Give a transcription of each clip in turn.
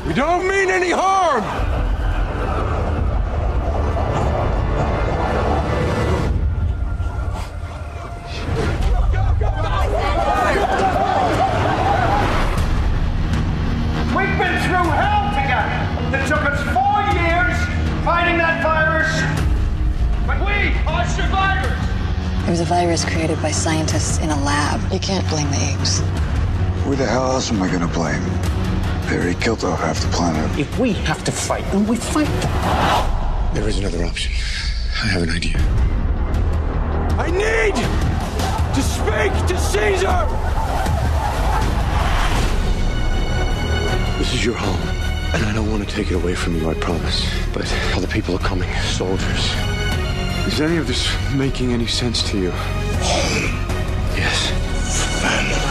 We don't mean any harm! We've been through hell together. It took us 4 years fighting that virus, but we are survivors. It was a virus created by scientists in a lab. You can't blame the apes. Who the hell else am I gonna blame? They already killed off half the planet. If we have to fight them, we fight them. There is another option. I have an idea. I need to speak to Caesar! This is your home, and I don't want to take it away from you, I promise. But other people are coming, soldiers. Is any of this making any sense to you? Yes. Family.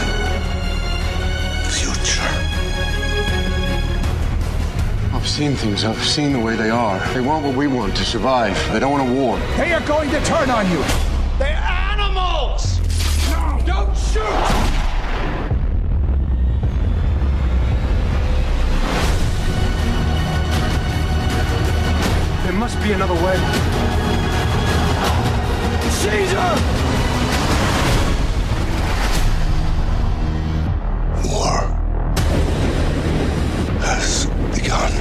Future. I've seen things. I've seen the way they are. They want what we want, to survive. They don't want a war. They are going to turn on you! They're animals! No! Don't shoot! There must be another way. Caesar! War has begun.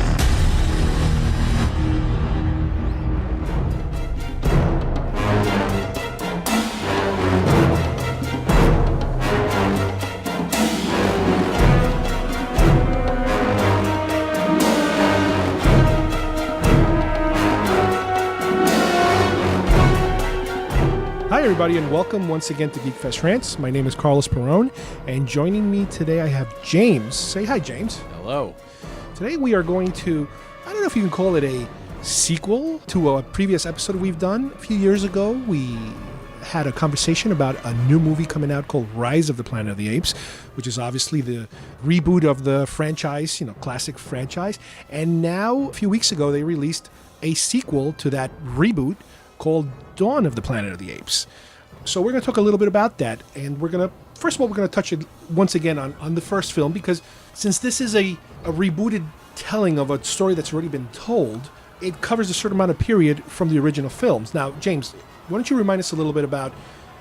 Hi, everybody, and welcome once again to GeekFest Rants. My name is Carlos Perone, and joining me today I have James. Say hi, James. Hello. Today we are going to, I don't know if you can call it a sequel to a previous episode we've done. A few years ago, we had a conversation about a new movie coming out called Rise of the Planet of the Apes, which is obviously the reboot of the franchise, classic franchise. And now, a few weeks ago, they released a sequel to that reboot called Dawn of the Planet of the Apes. So we're going to talk a little bit about that, and first of all, we're going to touch it once again on the first film, because since this is a rebooted telling of a story that's already been told, it covers a certain amount of period from the original films. Now, James, why don't you remind us a little bit about,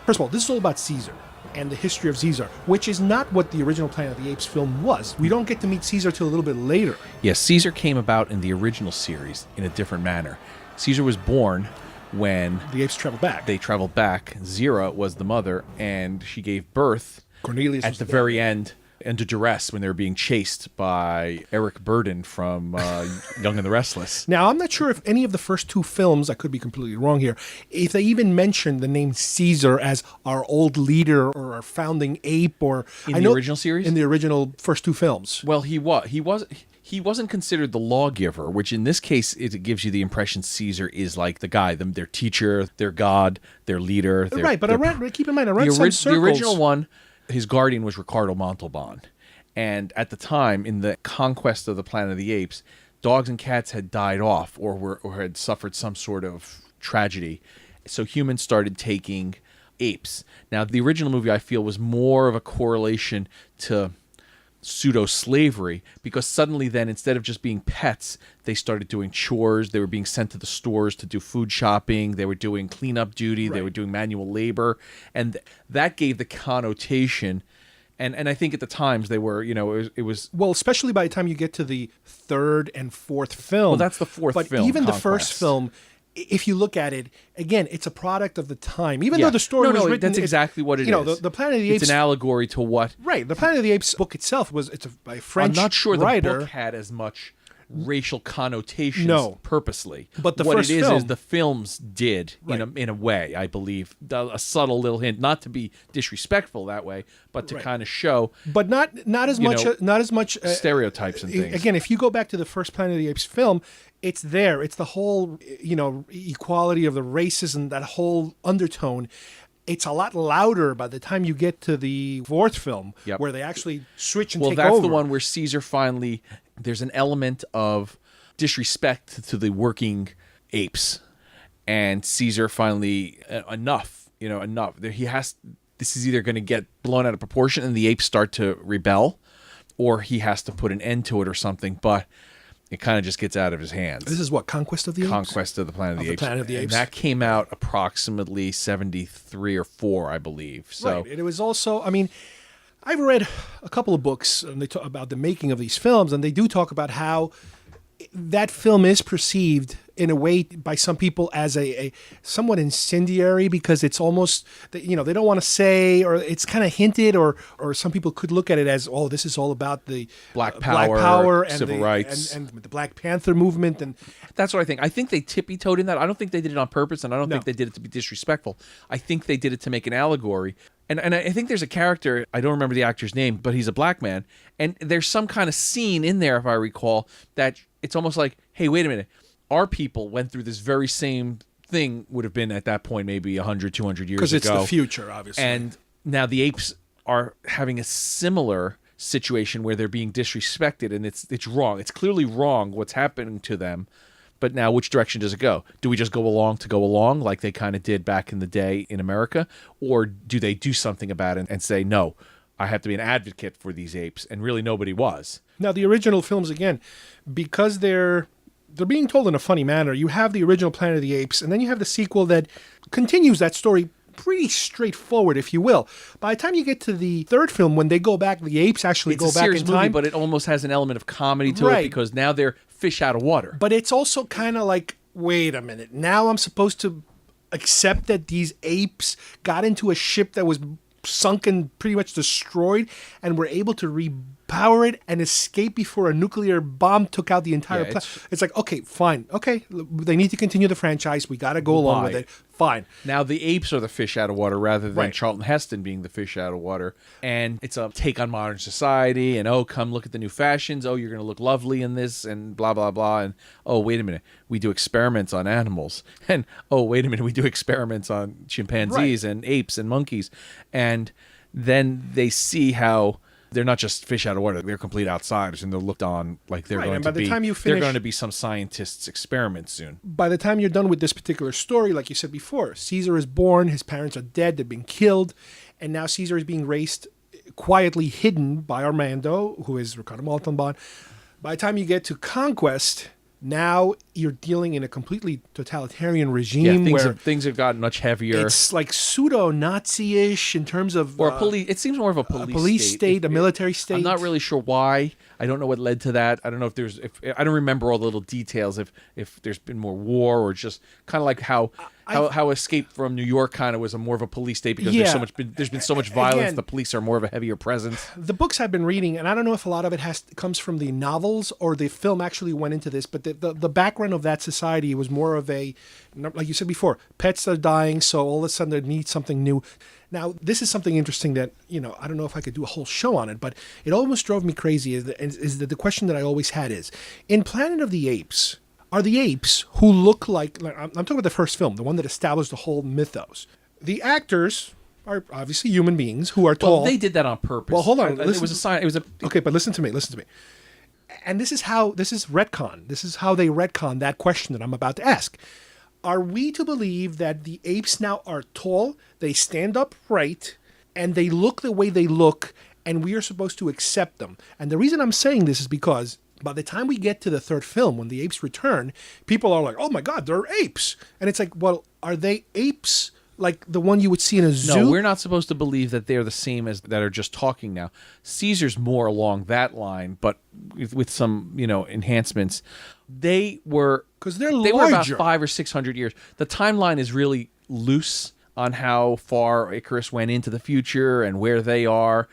first of all, this is all about Caesar and the history of Caesar, which is not what the original Planet of the Apes film was. We don't get to meet Caesar till a little bit later. Yes, Caesar came about in the original series in a different manner. Caesar was born when the apes traveled back. They traveled back. Zira was the mother, and she gave birth Cornelius at the very end under duress when they were being chased by Eric Burden from Young and the Restless. Now, I'm not sure if any of the first two films, I could be completely wrong here, if they even mentioned the name Caesar as our old leader or our founding ape, or in the original series? In the original first two films. Well, he wasn't considered the lawgiver, which in this case, it gives you the impression Caesar is like the guy, their teacher, their god, their leader. Right, but keep in mind, I read some circles. The original one, his guardian was Ricardo Montalban. And at the time, in the conquest of the Planet of the Apes, dogs and cats had died off or had suffered some sort of tragedy. So humans started taking apes. Now, the original movie, I feel, was more of a correlation to pseudo-slavery, because suddenly then, instead of just being pets, they started doing chores. They were being sent to the stores to do food shopping. They were doing cleanup duty. Right. They were doing manual labor. And that gave the connotation. And I think at the times they were, it was... Well, especially by the time you get to the third and fourth film. Well, that's the fourth film. But even Conquest. The first film, if you look at it, again, it's a product of the time. Even though the story was written... that's exactly what it is. The Planet of the Apes... It's an allegory to what... Right. The Planet of the Apes book itself it's a French writer. I'm not sure the book had as much racial connotations purposely. But what it is the films did in a way, I believe, a subtle little hint, not to be disrespectful that way, but to kind of show, but not as much stereotypes and things. Again, if you go back to the first Planet of the Apes film, it's there. It's the whole equality of the races and that whole undertone. It's a lot louder by the time you get to the fourth film, where they actually switch and take over. Well, that's the one where Caesar finally... There's an element of disrespect to the working apes, and Caesar finally enough. He has. This is either going to get blown out of proportion, and the apes start to rebel, or he has to put an end to it or something, but it kind of just gets out of his hands. This is what, Conquest of the Apes? Conquest of the Planet of the Apes. Planet of the Apes. And that came out approximately 73 or 4, I believe. So Right. And it was also, I mean, I've read a couple of books and they talk about the making of these films, and they do talk about how that film is perceived in a way by some people as a somewhat incendiary, because it's almost, you know, they don't want to say, or it's kind of hinted, or some people could look at it as, oh, this is all about the Black Power, and civil rights. and the Black Panther movement. And that's what I think. I think they tippy-toed in that. I don't think they did it on purpose, and I don't think they did it to be disrespectful. I think they did it to make an allegory. And I think there's a character, I don't remember the actor's name, but he's a black man. And there's some kind of scene in there, if I recall, that it's almost like, hey, wait a minute. Our people went through this very same thing, would have been at that point maybe 100, 200 years ago. because it's the future, obviously. And now the apes are having a similar situation where they're being disrespected, and it's wrong. It's clearly wrong what's happening to them. But now, which direction does it go? Do we just go along to go along, like they kind of did back in the day in America? Or do they do something about it and say, no, I have to be an advocate for these apes? And really nobody was. Now, the original films, again, because they're being told in a funny manner, you have the original Planet of the Apes, and then you have the sequel that continues that story pretty straightforward, if you will. By the time you get to the third film, when they go back, the apes actually go It's a back serious in movie, time. but it almost has an element of comedy to it, Right. because now they're fish out of water. But it's also kind of like, wait a minute, now I'm supposed to accept that these apes got into a ship that was sunk and pretty much destroyed, and were able to repower it and escape before a nuclear bomb took out the entire Yeah, planet. It's like, okay, fine. Okay, they need to continue the franchise. We got to go along with Why? it. Fine. Now the apes are the fish out of water rather than Right. Charlton Heston being the fish out of water. And it's a take on modern society, and oh, come look at the new fashions. Oh, you're going to look lovely in this, and blah, blah, blah. And oh, wait a minute, we do experiments on animals. And oh, wait a minute, we do experiments on chimpanzees and apes and monkeys. And then they see how they're not just fish out of water, they're complete outsiders, and they're looked on like they're Right, going and by to the be time you they're finish- going to be some scientist's experiment soon. By the time you're done with this particular story, like you said before, Caesar is born, his parents are dead, they've been killed, and now Caesar is being raised quietly hidden by Armando, who is Ricardo Montalban. By the time you get to Conquest, now you're dealing in a completely totalitarian regime where Things have gotten much heavier. it's like pseudo-Nazi-ish in terms of Or a police. It seems more of a police state, a military state. I'm not really sure why. I don't know what led to that. I don't know if there's. If I don't remember all the little details. If there's been more war, or just kind of like how Escape from New York kind of was a more of a police state, because Yeah. there's been so much violence. Again, The police are more of a heavier presence. The books I've been reading, and I don't know if a lot of it comes from the novels or the film actually went into this, but the background of that society was more of a, like you said before, pets are dying, so all of a sudden they need something new. Now, this is something interesting that, I don't know if I could do a whole show on it, but it almost drove me crazy, is that the question that I always had is, in Planet of the Apes, are the apes who look like I'm talking about the first film, the one that established the whole mythos. The actors are obviously human beings who are tall. Well, they did that on purpose. Well, hold on. It was a sign. It was a. Okay, but listen to me. And this is retcon. This is how they retcon that question that I'm about to ask. Are we to believe that the apes now are tall, they stand upright, and they look the way they look, and we are supposed to accept them? And the reason I'm saying this is because by the time we get to the third film, when the apes return, people are like, oh my God, they're apes. And it's like, well, are they apes like the one you would see in a zoo? No, we're not supposed to believe that they're the same as that are just talking now. Caesar's more along that line, but with some, enhancements. They were, because they're they were about larger. 500 or 600 years. The timeline is really loose on how far Icarus went into the future and where they are.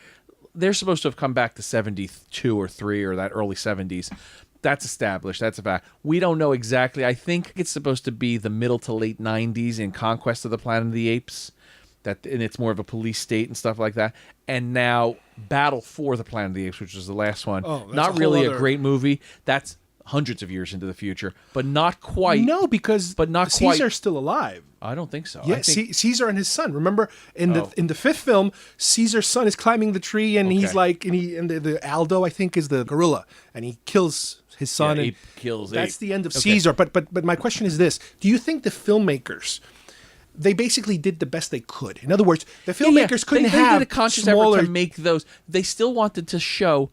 They're supposed to have come back to 72 or 3 or that early 70s. That's established. That's a fact. We don't know exactly. I think it's supposed to be the middle to late 90s in Conquest of the Planet of the Apes. And it's more of a police state and stuff like that. And now Battle for the Planet of the Apes, which was the last one. Oh, that's not a really whole a other- great movie. That's hundreds of years into the future, but not quite. No, because but not Caesar's quite. still alive. I don't think so. Yeah, I think, Caesar and his son. Remember in Oh. the fifth film, Caesar's son is climbing the tree, and he's Okay. like, and the Aldo, I think, is the gorilla, and he kills his son. Yeah, and ape kills That's ape. the end of Okay. Caesar. But my question is this: do you think the filmmakers? They basically did the best they could. In other words, the filmmakers couldn't they have did a conscious smaller. effort to make those. They still wanted to show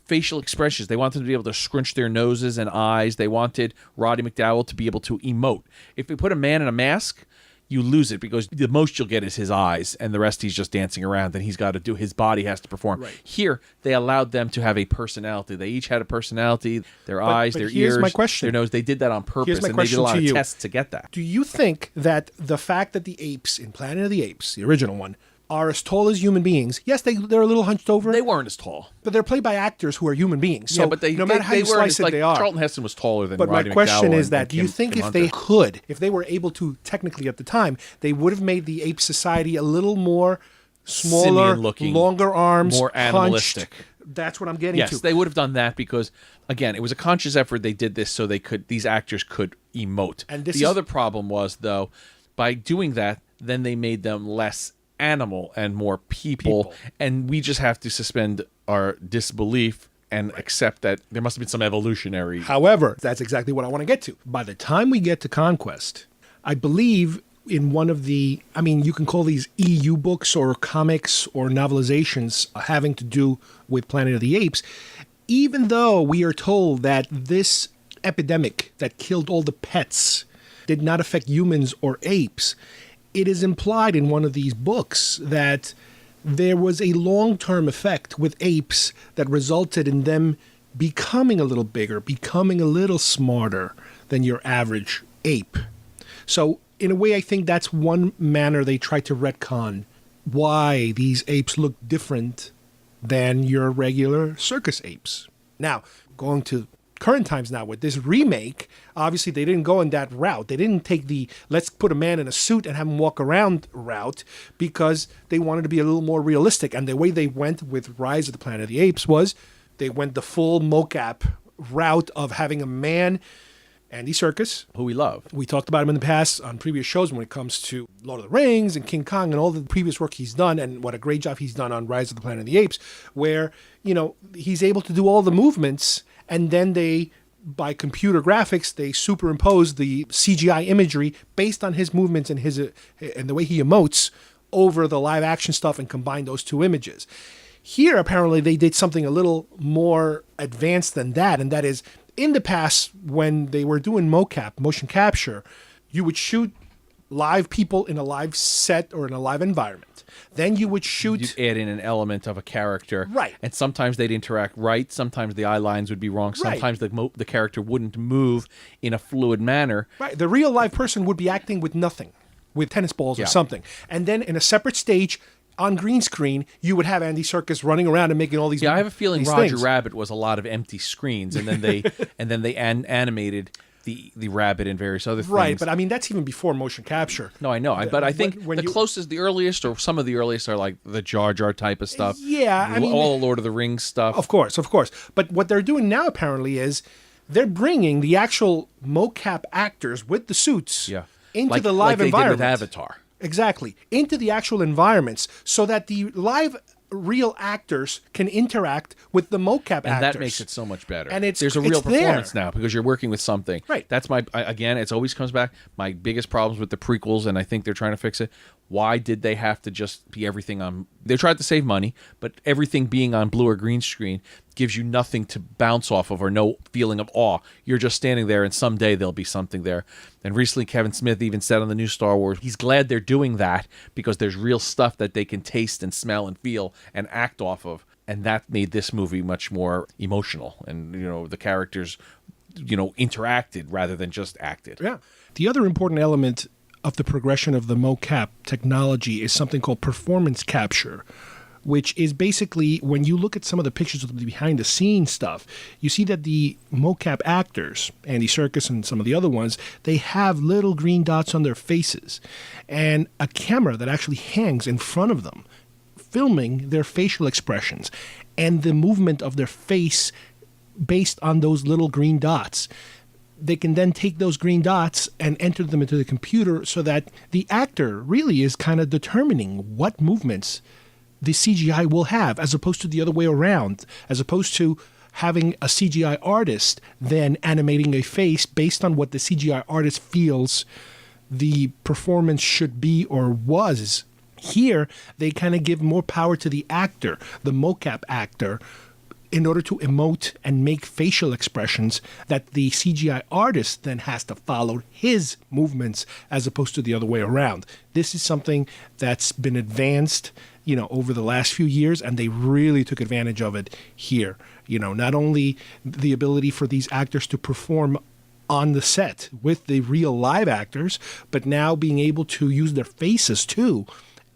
facial expressions. They wanted to be able to scrunch their noses and eyes. They wanted Roddy McDowall to be able to emote. If we put a man in a mask, you lose it because the most you'll get is his eyes, and the rest he's just dancing around, and he's got to do, his body has to perform. Right. Here, they allowed them to have a personality. They each had a personality, their eyes, but their here's ears, my question. their nose. They did that on purpose, Here's my and they did a question lot to of you. tests to get that. Do you think that the fact that the apes in Planet of the Apes, the original one, are as tall as human beings? Yes, they're a little hunched over. They weren't as tall. But they're played by actors who are human beings. So yeah, but no matter how you slice it, like, they are. Charlton Heston was taller than But Roddy my question McDowall is and that do you Kim- think Kim if they Hunter. could, if they were able to technically at the time, they would have made the ape society a little more smaller, Simian-looking, longer arms, more animalistic. hunched? That's what I'm getting Yes, to. they would have done that because, again, it was a conscious effort. They did this so these actors could emote. And this the is- other problem was, though, by doing that, then they made them less animal and more people. And we just have to suspend our disbelief and accept that there must have been some evolutionary. However, that's exactly what I want to get to. By the time we get to Conquest, I believe in one of the, I mean, you can call these EU books or comics or novelizations having to do with Planet of the Apes, even though we are told that this epidemic that killed all the pets did not affect humans or apes, it is implied in one of these books that there was a long-term effect with apes that resulted in them becoming a little bigger, becoming a little smarter than your average ape. So in a way, I think that's one manner they try to retcon why these apes look different than your regular circus apes. Now, going to current times now with this remake, obviously they didn't go in that route. They didn't take the let's put a man in a suit and have him walk around route because they wanted to be a little more realistic. And the way they went with Rise of the Planet of the Apes was they went the full mocap route of having a man, Andy Serkis, Who we love. we talked about him in the past on previous shows when it comes to Lord of the Rings and King Kong and all the previous work he's done, and what a great job he's done on Rise of the Planet of the Apes, where, you know, he's able to do all the movements, and then they, by computer graphics, they superimpose the CGI imagery based on his movements and his and the way he emotes over the live action stuff and combine those two images. Here, apparently, they did something a little more advanced than that, and that is, in the past, when they were doing mocap, motion capture, you would shoot live people in a live set or in a live environment. Then you would shoot... You'd add in an element of a character. Right. And sometimes they'd interact right. Sometimes the eye lines would be wrong. Right. Sometimes the character wouldn't move in a fluid manner. Right. The real live person would be acting with nothing, with tennis balls or Yeah. something. And then in a separate stage, on green screen, you would have Andy Serkis running around and making all these Yeah, I have a feeling these Roger things. Rabbit was a lot of empty screens, and then they animated the rabbit and various other things. Right, but I mean, that's even before motion capture. No, I know. But I think when the you- closest, the earliest, or some of the earliest are like the Jar Jar type of stuff. Yeah, I mean- all the Lord of the Rings stuff. Of course. But what they're doing now, apparently, is they're bringing the actual mocap actors with the suits Yeah. into like, the live like they environment. did with Avatar. Exactly. Into the actual environments so that the live real actors can interact with the mocap actors. And that makes it so much better. And there's a real it's there. performance now because you're working with something. Right. That's again, it always comes back. My biggest problems with the prequels, and I think they're trying to fix it. Why did they have to just be everything on? They tried to save money, but everything being on blue or green screen gives you nothing to bounce off of or no feeling of awe. You're just standing there, and someday there'll be something there. And recently, Kevin Smith even said on the new Star Wars, he's glad they're doing that because there's real stuff that they can taste and smell and feel and act off of. And that made this movie much more emotional. And, the characters, interacted rather than just acted. Yeah. The other important element of the progression of the mocap technology is something called performance capture, which is basically when you look at some of the pictures of the behind the scenes stuff, you see that the mocap actors, Andy Serkis and some of the other ones, they have little green dots on their faces and a camera that actually hangs in front of them, filming their facial expressions and the movement of their face based on those little green dots. They can then take those green dots and enter them into the computer so that the actor really is kind of determining what movements the CGI will have, as opposed to the other way around, as opposed to having a CGI artist then animating a face based on what the CGI artist feels the performance should be or was. Here, they kind of give more power to the actor, the mocap actor, in order to emote and make facial expressions that the CGI artist then has to follow his movements as opposed to the other way around. This is something that's been advanced, over the last few years, and they really took advantage of it here. Not only the ability for these actors to perform on the set with the real live actors, but now being able to use their faces too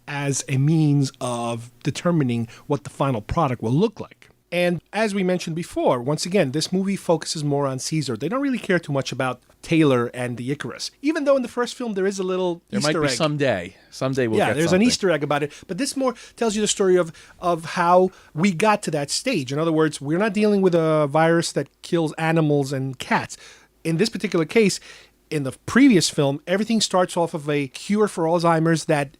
as a means of determining what the final product will look like. And as we mentioned before, once again, this movie focuses more on Caesar. They don't really care too much about Taylor and the Icarus, even though in the first film there is a little Easter egg. There might be someday. Someday we'll get there's something. An Easter egg about it. But this more tells you the story of how we got to that stage. In other words, we're not dealing with a virus that kills animals and cats. In this particular case, in the previous film, everything starts off of a cure for Alzheimer's that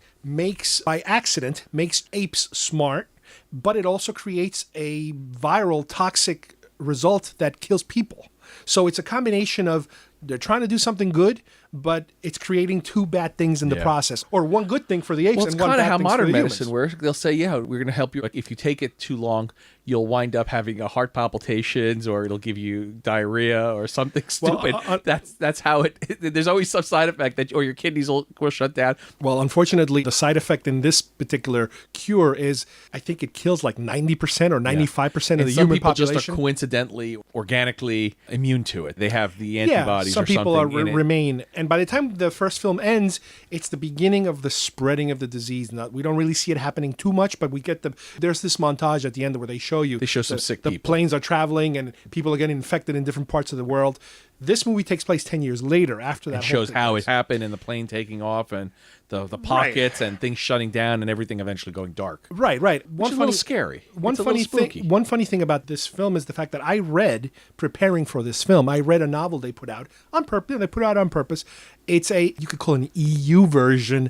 by accident, makes apes smart, but it also creates a viral toxic result that kills people. So it's a combination of they're trying to do something good, but it's creating two bad things in the process, or one good thing for the apes and one bad thing for the humans. Well, it's kind of how modern medicine works. They'll say, we're going to help you. Like, if you take it too long, you'll wind up having a heart palpitations, or it'll give you diarrhea or something stupid. That's how it. There's always some side effect or your kidneys will shut down. Well, unfortunately, the side effect in this particular cure is, I think it kills like 90% or 95% of the human population. Some people just are coincidentally, organically immune to it. They have the antibodies. Some people remain. And by the time the first film ends, it's the beginning of the spreading of the disease. Now, we don't really see it happening too much, but we get there's this montage at the end where they show some sick people. The planes are traveling and people are getting infected in different parts of the world. This movie takes place 10 years later after that. It shows how it happened and the plane taking off and the pockets and things shutting down and everything eventually going dark. Right. Which is a little scary. One funny thing about this film is the fact that I read, preparing for this film, I read a novel they put out on purpose. They put it out on purpose. It's you could call it an EU version,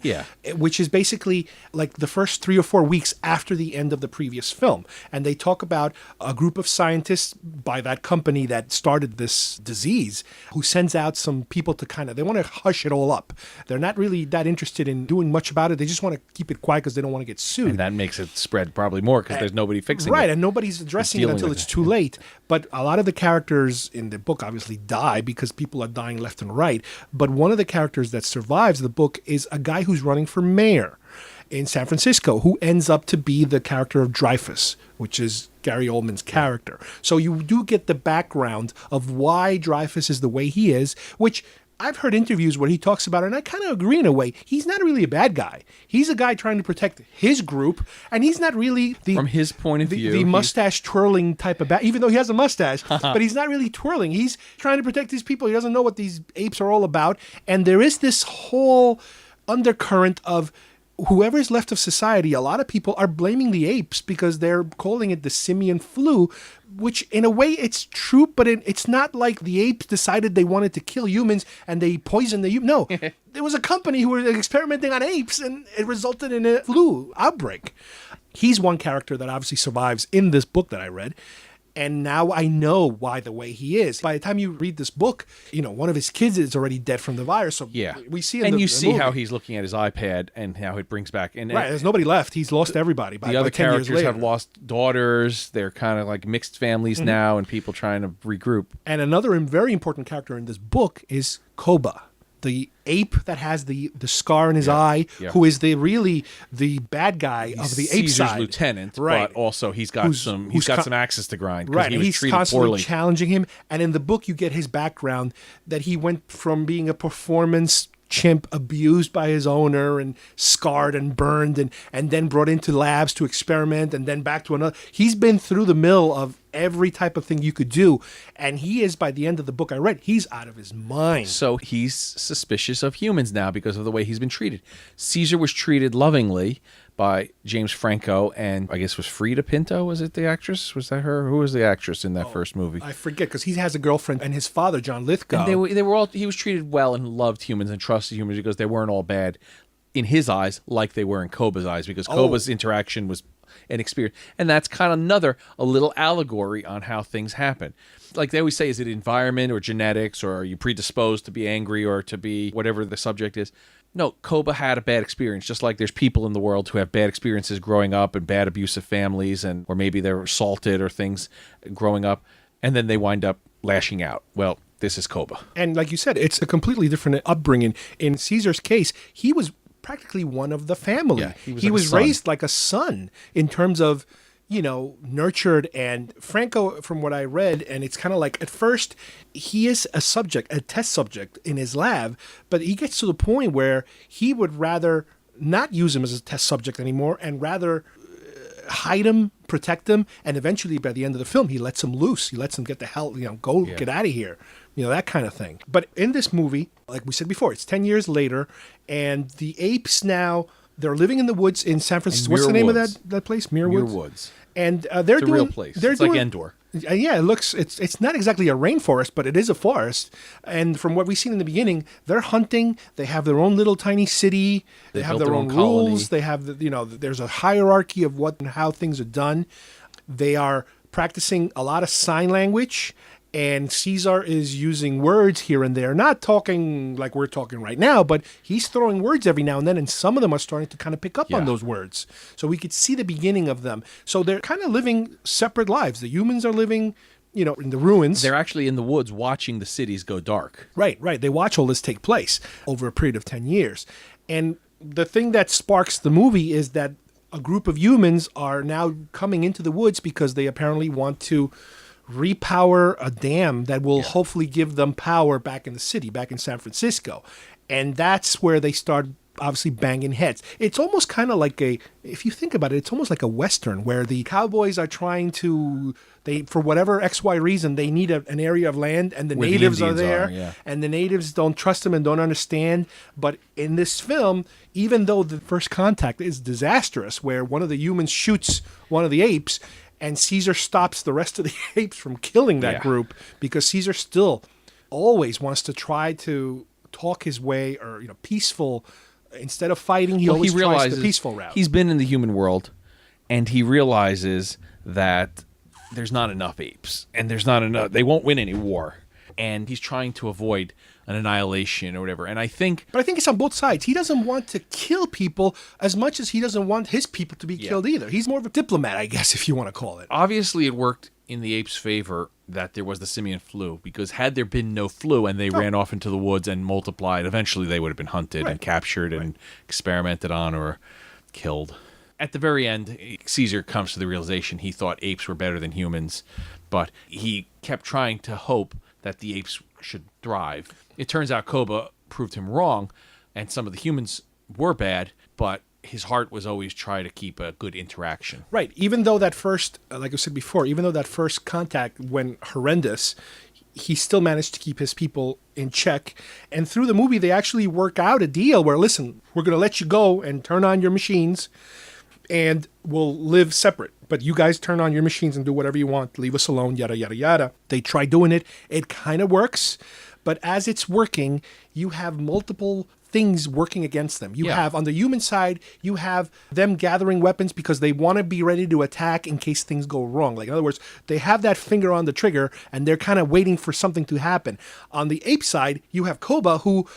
which is basically like the first 3 or 4 weeks after the end of the previous film. And they talk about a group of scientists by that company that started this disease who sends out some people to they want to hush it all up. They're not really that interested in doing much about it. They just want to keep it quiet because they don't want to get sued. And that makes it spread probably more because there's nobody fixing it. Right, and nobody's addressing it until it's too late. But a lot of the characters in the book obviously die because people are dying left and right. But one of the characters that survives the book is a guy who's running for mayor in San Francisco, who ends up to be the character of Dreyfus, which is Gary Oldman's character. So you do get the background of why Dreyfus is the way he is, which I've heard interviews where he talks about it, and I kind of agree in a way. He's not really a bad guy. He's a guy trying to protect his group, and he's not really from his point of view, the mustache twirling type of even though he has a mustache, but he's not really twirling. He's trying to protect these people. He doesn't know what these apes are all about, and there is this whole undercurrent of whoever is left of society. A lot of people are blaming the apes because they're calling it the simian flu, which in a way it's true, but it's not like the apes decided they wanted to kill humans and they poisoned the humans. No, there was a company who were experimenting on apes and it resulted in a flu outbreak. He's one character that obviously survives in this book that I read. And now I know why the way he is. By the time you read this book, one of his kids is already dead from the virus. So we see you see how he's looking at his iPad and how it brings back. And right, there's nobody left. He's lost everybody. The other characters have lost daughters. They're kind of like mixed families now, and people trying to regroup. And another very important character in this book is Koba, the ape that has the scar in his eye, who is the bad guy of the ape Caesar's side. lieutenant, but also he's got some axes to grind. Right, he was he's treated constantly poorly. challenging him. And in the book, you get his background that he went from being a performance chimp abused by his owner and scarred and burned and then brought into labs to experiment and then back to another. He's been through the mill of every type of thing you could do. And he is, by the end of the book I read, he's out of his mind. So he's suspicious of humans now because of the way he's been treated. Caesar was treated lovingly by James Franco and I guess was Frida Pinto, was it the actress? Was that her? Who was the actress in that first movie? I forget because he has a girlfriend and his father, John Lithgow. And they were all, he was treated well and loved humans and trusted humans because they weren't all bad in his eyes like they were in Koba's eyes because Koba's interaction was an experience. And that's kind of a little allegory on how things happen. Like they always say, is it environment or genetics, or are you predisposed to be angry or to be whatever the subject is? No, Koba had a bad experience, just like there's people in the world who have bad experiences growing up and bad abusive families, and or maybe they're assaulted or things growing up, and then they wind up lashing out. Well, this is Koba. And like you said, it's a completely different upbringing. In Caesar's case, he was practically one of the family. Yeah, he was raised like a son in terms of, nurtured. And Franco, from what I read, and it's kind of like at first he is a test subject in his lab, but he gets to the point where he would rather not use him as a test subject anymore and rather hide him, protect him, and eventually by the end of the film he lets him loose. He lets him get the hell, get out of here. That kind of thing. But in this movie, like we said before, it's 10 years later, and the apes now, they're living in the woods in San Francisco. What's the name of that place? Muir Woods. And they're it's a real place. It's like Endor. Yeah, it's not exactly a rainforest, but it is a forest. And from what we've seen in the beginning, they're hunting. They have their own little tiny city. They have their own rules. They have there's a hierarchy of what and how things are done. They are practicing a lot of sign language. And Caesar is using words here and there, not talking like we're talking right now, but he's throwing words every now and then, and some of them are starting to kind of pick up on those words. So we could see the beginning of them. So they're kind of living separate lives. The humans are living, in the ruins. They're actually in the woods watching the cities go dark. Right. They watch all this take place over a period of 10 years. And the thing that sparks the movie is that a group of humans are now coming into the woods because they apparently want to repower a dam that will hopefully give them power back in the city, back in San Francisco. And that's where they start obviously banging heads. It's almost kind of like if you think about it, it's almost like a Western where the cowboys are trying to, for whatever XY reason, they need an area of land, and the natives are there, and the natives don't trust them and don't understand. But in this film, even though the first contact is disastrous, where one of the humans shoots one of the apes, and Caesar stops the rest of the apes from killing that group, because Caesar still always wants to try to talk his way, or peaceful. Instead of fighting, he always tries the peaceful route. He's been in the human world, and he realizes that there's not enough apes, and there's not enough. They won't win any war, and he's trying to avoid an annihilation or whatever. And I think it's on both sides. He doesn't want to kill people as much as he doesn't want his people to be killed either. He's more of a diplomat, I guess, if you want to call it. Obviously, it worked in the apes' favor that there was the simian flu, because had there been no flu and they ran off into the woods and multiplied, eventually they would have been hunted and captured and experimented on or killed. At the very end, Caesar comes to the realization he thought apes were better than humans, but he kept trying to hope that the apes should thrive. It turns out Koba proved him wrong, and some of the humans were bad, but his heart was always try to keep a good interaction. Right. Even though that first, like I said before, even though that first contact went horrendous, he still managed to keep his people in check. And through the movie, they actually work out a deal where, listen, we're going to let you go and turn on your machines, and we'll live separate. But you guys turn on your machines and do whatever you want. Leave us alone, yada, yada, yada. They try doing it. It kind of works. But as it's working, you have multiple things working against them. You have, on the human side, you have them gathering weapons because they want to be ready to attack in case things go wrong. Like, in other words, they have that finger on the trigger and they're kind of waiting for something to happen. On the ape side, you have Koba, who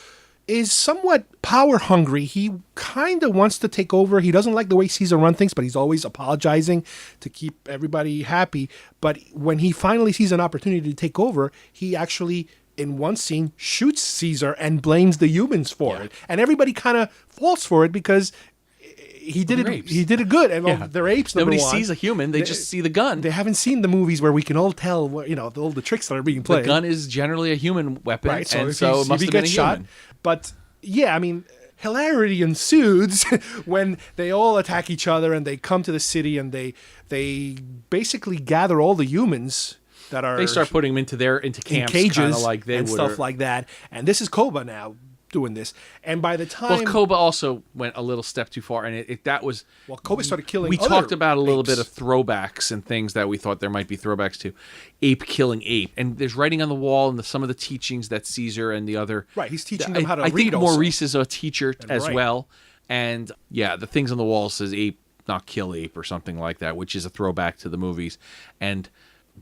is somewhat power hungry. He kind of wants to take over. He doesn't like the way Caesar runs things, but he's always apologizing to keep everybody happy. But when he finally sees an opportunity to take over, he actually, in one scene, shoots Caesar and blames the humans for it. And everybody kind of falls for it because he did it. He did it good. And they're apes. Nobody sees a human. They just see the gun. They haven't seen the movies where we can all tell, all the tricks that are being played. The gun is generally a human weapon, right? So and if so it must have been a human. But yeah, I mean, hilarity ensues when they all attack each other and they come to the city and they basically gather all the humans that are. They start putting them into camps, cages, like they and stuff like that. And this is Koba now doing this. And by the time, Koba also went a little step too far, and that was Koba started killing. We talked about a little apes. bit of throwbacks and things that we thought there might be throwbacks to ape killing ape, and there's writing on the wall and some of the teachings that Caesar and the other he's teaching them how to read. I think also. Maurice is a teacher as well, and the things on the wall says ape not kill ape or something like that, which is a throwback to the movies. And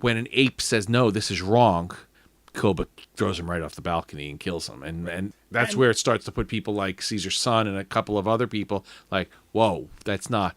when an ape says, no, this is wrong, Koba throws him right off the balcony and kills him. And that's where it starts to put people like Caesar's son and a couple of other people like, whoa, that's not...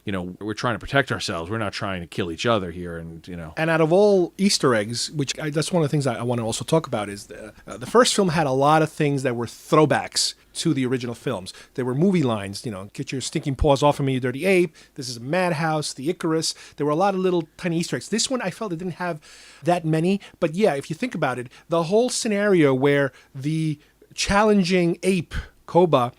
we're trying to protect ourselves. We're not trying to kill each other here, And out of all Easter eggs, that's one of the things I want to also talk about, is the first film had a lot of things that were throwbacks to the original films. There were movie lines, get your stinking paws off of me, you dirty ape. This is a madhouse, the Icarus. There were a lot of little tiny Easter eggs. This one, I felt it didn't have that many. But yeah, if you think about it, the whole scenario where the challenging ape, Koba,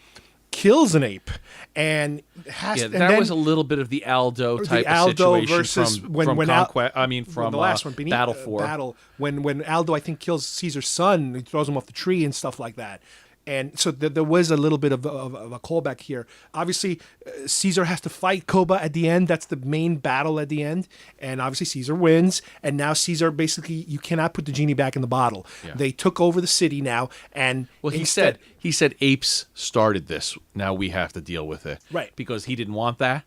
kills an ape and has that was a little bit of the Aldo type of situation versus from Conquest. From the last one, Battle 4. When Aldo, I think, kills Caesar's son, he throws him off the tree and stuff like that. And so there was a little bit of a callback here. Obviously, Caesar has to fight Koba at the end. That's the main battle at the end. And obviously, Caesar wins. And now Caesar, basically, you cannot put the genie back in the bottle. Yeah. They took over the city now. And he said apes started this. Now we have to deal with it. Right. Because he didn't want that.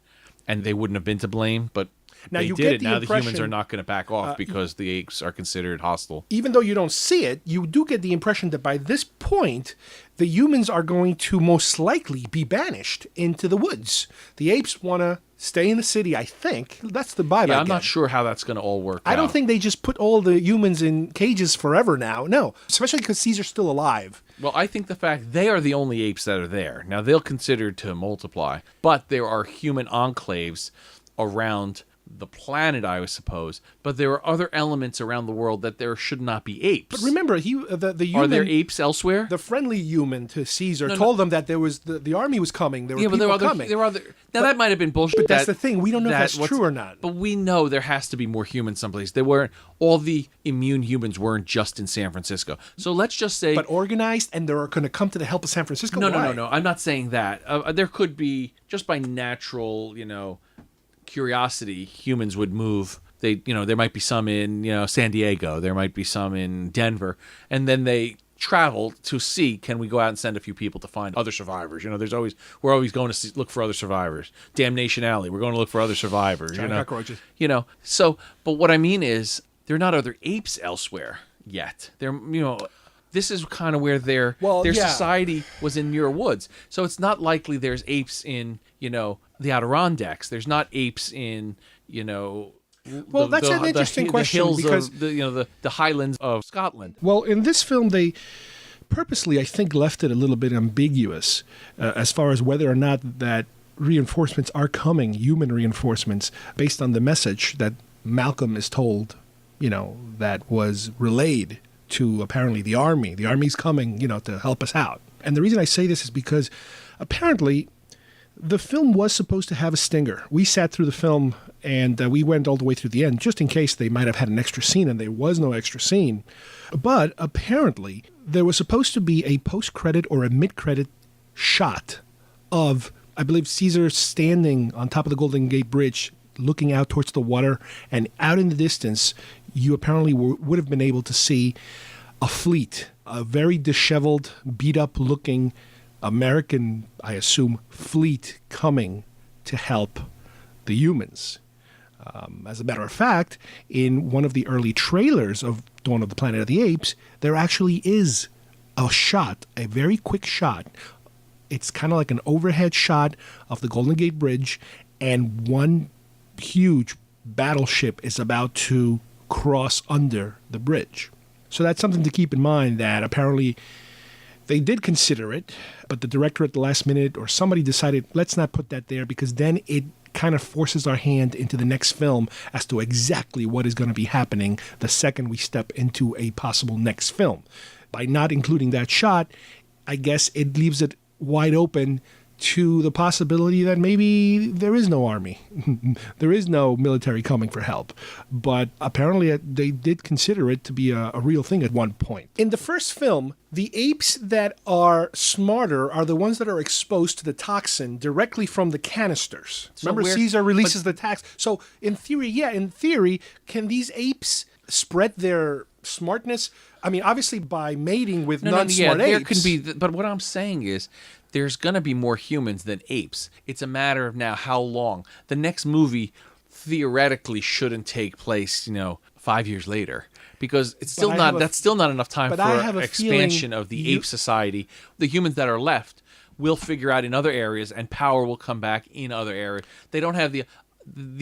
And they wouldn't have been to blame. But now they you did get it. Now the humans are not going to back off because the apes are considered hostile. Even though you don't see it, you do get the impression that by this point, the humans are going to most likely be banished into the woods. The apes want to stay in the city, I think. That's the vibe. Yeah, I'm not sure how that's going to all work out. I don't think they just put all the humans in cages forever now. No, especially because Caesar's still alive. Well, I think the fact they are the only apes that are there. Now, they'll consider to multiply, but there are human enclaves around the planet, I would suppose, but there are other elements around the world that there should not be apes. But remember, the human, are there apes elsewhere? The friendly human to Caesar told them that there was the army was coming. There were people coming. Now that might have been bullshit. But that's the thing. We don't know if that's true or not. But we know there has to be more humans someplace. They weren't all the immune humans weren't just in San Francisco. So let's just say, but organized, and they're going to come to the help of San Francisco. No. I'm not saying that. There could be just by natural, curiosity, humans would move. There might be some in San Diego, there might be some in Denver, and then they travel to see, can we go out and send a few people to find other survivors? We're always going to look for other survivors. Damnation Alley, we're going to look for other survivors. Cockroaches. So, but what I mean is, there are not other apes elsewhere yet. This is kind of where their society was in Muir Woods. So it's not likely there's apes in, the Adirondacks. There's not apes in, that's an interesting question, the hills because of the Highlands of Scotland. Well, in this film, they purposely, I think, left it a little bit ambiguous as far as whether or not that reinforcements are coming, human reinforcements, based on the message that Malcolm is told, that was relayed to apparently the army. The army's coming, to help us out. And the reason I say this is because apparently the film was supposed to have a stinger. We sat through the film and we went all the way through the end just in case they might have had an extra scene, and there was no extra scene. But apparently there was supposed to be a post-credit or a mid-credit shot of, I believe, Caesar standing on top of the Golden Gate Bridge looking out towards the water, and out in the distance you apparently would have been able to see a fleet, a very disheveled, beat-up looking American, I assume, fleet coming to help the humans. As a matter of fact, in one of the early trailers of Dawn of the Planet of the Apes, there actually is a shot, a very quick shot. It's kind of like an overhead shot of the Golden Gate Bridge, and one huge battleship is about to cross under the bridge. So that's something to keep in mind, that apparently they did consider it, but the director at the last minute or somebody decided, let's not put that there, because then it kind of forces our hand into the next film as to exactly what is going to be happening the second we step into a possible next film. By not including that shot, I guess it leaves it wide open to the possibility that maybe there is no army. There is no military coming for help. But apparently they did consider it to be a real thing at one point. In the first film, the apes that are smarter are the ones that are exposed to the toxin directly from the canisters. So remember, Caesar releases the tax. So in theory, can these apes spread their smartness? I mean, obviously by mating with Yeah, non-smart there apes. can be, but what I'm saying is there's going to be more humans than apes. It's a matter of now how long. The next movie theoretically shouldn't take place, 5 years later, because it's still not. That's still not enough time but I have for a expansion of the ape society. The humans that are left will figure out in other areas, and power will come back in other areas. They don't have the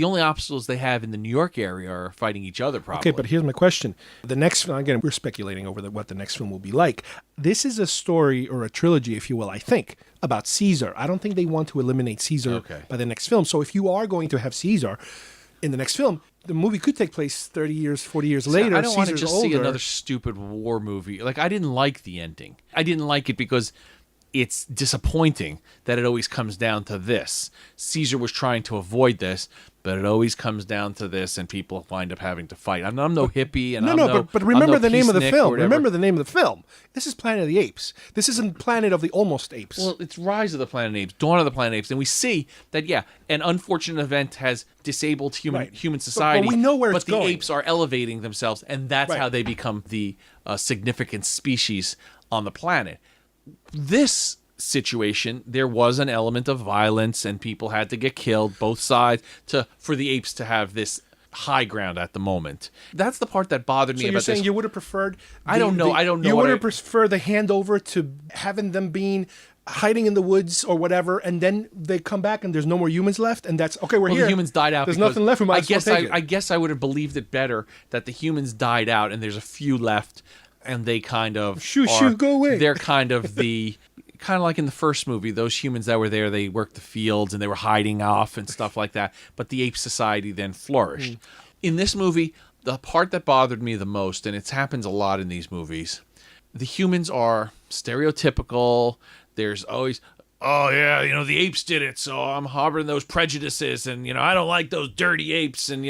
only obstacles they have in the New York area are fighting each other, probably. Okay, but here's my question. The next film, again, we're speculating over what the next film will be like. This is a story or a trilogy, if you will, I think, about Caesar. I don't think they want to eliminate Caesar by the next film. So if you are going to have Caesar in the next film, the movie could take place 30 years, 40 years later. I don't want to Caesar's just see older. another stupid war movie. Like, I didn't like the ending. I didn't like it because it's disappointing that it always comes down to this. Caesar was trying to avoid this, but it always comes down to this, and people wind up having to fight. I'm no hippie, and but remember the name of the peacenik film. or whatever. Remember the name of the film. This is Planet of the Apes. This isn't Planet of the Almost Apes. Well, it's Rise of the Planet of the Apes, Dawn of the Planet of the Apes, and we see that an unfortunate event has disabled human society. But we know where it's the going. apes are elevating themselves, and that's how they become the significant species on the planet. This situation, there was an element of violence, and people had to get killed, both sides, for the apes to have this high ground at the moment. That's the part that bothered me So about you're this. saying you would have preferred... I don't know. You would have preferred the handover to having them being hiding in the woods or whatever, and then they come back and there's no more humans left, and that's okay. We're here. The humans died out. There's because nothing left. We might as well take it. I guess I would have believed it better that the humans died out and there's a few left, and they kind of go away. They're kind of kind of like in the first movie, those humans that were there, they worked the fields and they were hiding off and stuff like that. But the ape society then flourished. In this movie, the part that bothered me the most, and it happens a lot in these movies, the humans are stereotypical. There's always, the apes did it, so I'm harboring those prejudices, and, I don't like those dirty apes, and,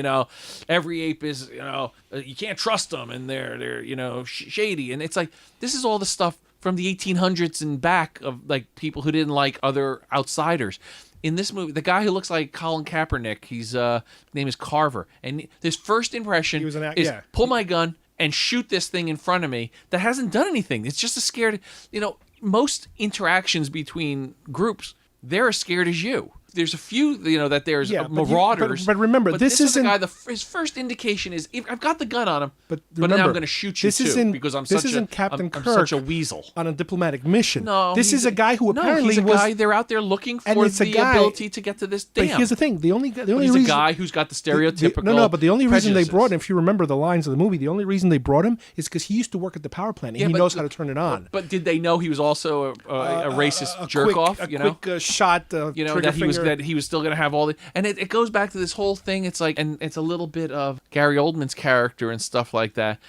every ape is, you can't trust them, and they're shady. And it's like, this is all the stuff from the 1800s and back of, like, people who didn't like other outsiders. In this movie, the guy who looks like Colin Kaepernick, his name is Carver, and his first impression is pull my gun and shoot this thing in front of me that hasn't done anything. It's just as scared. Most interactions between groups, they're as scared as you. There's a few, that there's marauders. But remember, this is a isn't... guy. His first indication is, I've got the gun on him, but remember, now I'm going to shoot you too because I'm Captain I'm Kirk such a weasel on a diplomatic mission. No, this is a guy who apparently he's a was... guy. They're out there looking for the ability to get to this dam. But here's the thing: the only he's reason, a guy who's got the stereotypical. But the only reason they prejudices. brought him, if you remember the lines of the movie, the only reason they brought him is because he used to work at the power plant and he knows how to turn it on. But did they know he was also a racist jerk off? Quick shot. That he was still going to have all the. And it goes back to this whole thing. It's like, and it's a little bit of Gary Oldman's character and stuff like that.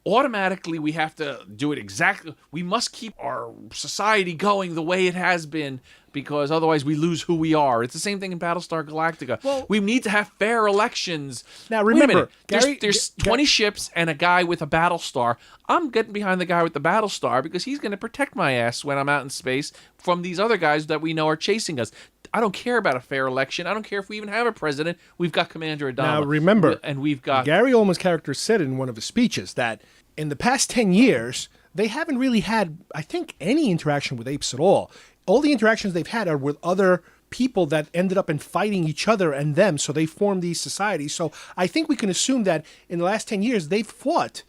Automatically, we have to do it exactly. We must keep our society going the way it has been, because otherwise we lose who we are. It's the same thing in Battlestar Galactica. Well, we need to have fair elections. Now remember, there's 20 ships and a guy with a Battlestar. I'm getting behind the guy with the Battlestar because he's going to protect my ass when I'm out in space from these other guys that we know are chasing us. I don't care about a fair election. I don't care if we even have a president. We've got Commander Adama. Now remember, and we've got Gary Oldman's character said in one of his speeches that in the past 10 years, they haven't really had, I think, any interaction with apes at all. All the interactions they've had are with other people that ended up in fighting each other and them, so they formed these societies. So I think we can assume that in the last 10 years, they've fought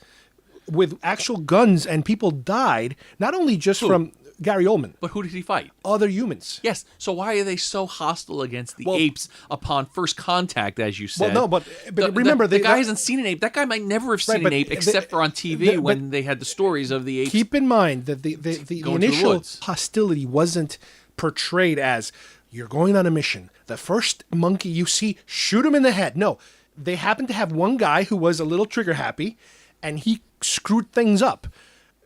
with actual guns and people died, not only just from Gary Oldman. But who did he fight? Other humans. Yes. So why are they so hostile against the apes upon first contact, as you said? Well, no, but remember... The guy hasn't seen an ape. That guy might never have seen an ape except for on TV when they had the stories of the apes. Keep in mind that the initial hostility wasn't portrayed as, you're going on a mission. The first monkey you see, shoot him in the head. No. They happened to have one guy who was a little trigger happy, and he screwed things up.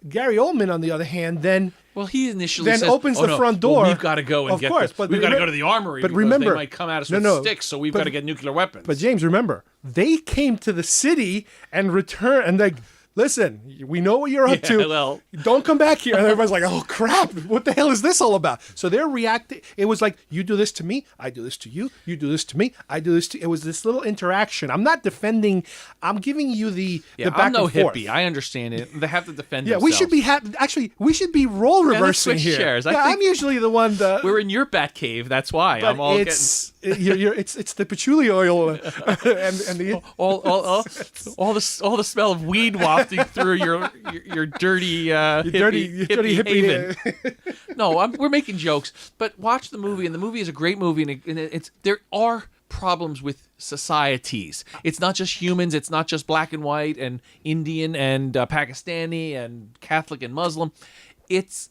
Gary Oldman, on the other hand, then... Well, he initially says, opens the front door. Well, we've got to go and we've got to go to the armory because they might come at us with sticks, so we've got to get nuclear weapons. But James, remember, they came to the city and returned, and listen, we know what you're up to. Well, Don't come back here. And everybody's like, oh, crap. What the hell is this all about? So they're reacting. It was like, you do this to me, I do this to you. You do this to me, I do this to you. It was this little interaction. I'm not defending. I'm giving you the back I'm no and forth. hippie. I understand it. They have to defend Yeah, themselves. we should be actually, we should be role reversing switch here. chairs. Yeah, I'm usually the one that... We're in your bat cave. That's why. But I'm all it's it's the patchouli oil and the all the smell of weed wafting through your dirty hippie haven. No, we're making jokes, but watch the movie, and the movie is a great movie, and there are problems with societies. It's not just humans. It's not just black and white and Indian and Pakistani and Catholic and Muslim. It's